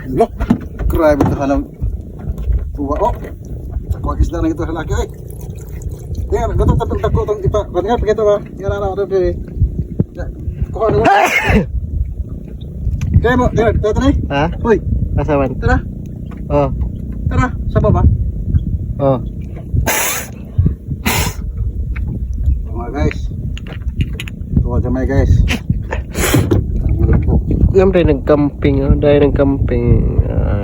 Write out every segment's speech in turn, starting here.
Look, grabe ito halang tuwa. Oh, kuha isda na ito sa laki. Ay, tingnan, gatong tako itong ipa. Ganyan, pagkito ba? Yan na, ito, pili. Kuha na mo. Kaya mo, tingnan, ito na eh. Ha? Uy, Asaman? tara, Oh. tara, sa baba. Oh. Mga guys, tuwa dyan guys. Siyempre nag-camping, oh. Dahil nag-camping,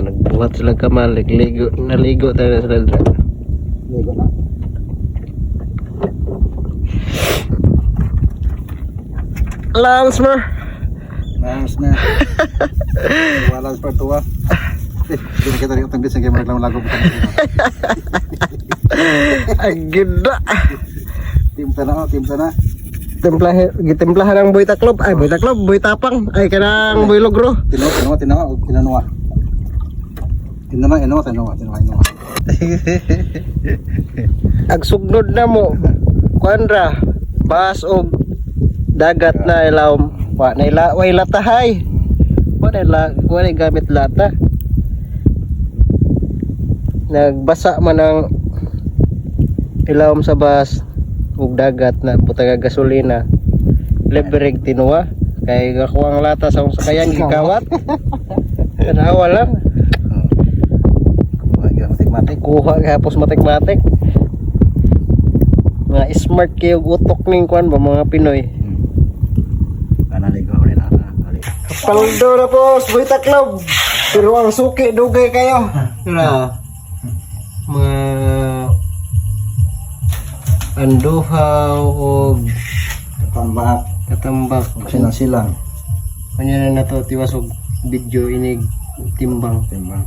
nagbuhat sila kamalik, naligo tayo na sila. Ligo na. Lansmer! Lance na. Wala sa partuwa. Hindi kita rin itang gising kayo maglago po. Agida! Timta na, timta na. Gitimplahan ng boy taklob. Ay, boy taklob, boy tapang. Ay, kanang boy logro. Tinawa. Tinawa. Agsugnod na mo. Kuandra, bas og dagat na ilawom. Wa na way latahay. Wa na gamit lata. Nagbasa man ang ilawom sa bas ug dagat na butang gasolina. Libre tinuwa kay gakuha ang lata sa sakayan gikawat. Kanawa lang. Matik-matik. Kuha gapos matik-matik. Mga smart kayo utok ning kwan ba mga Pinoy. Kanaligo rin na. Paldo na po, boy taklob. Pero ang suki dugay kayo. Na mga anduhaw o Tambak. katambak. Silang-silang. Kanya na nato tiwas og video inig timbang. Timbang.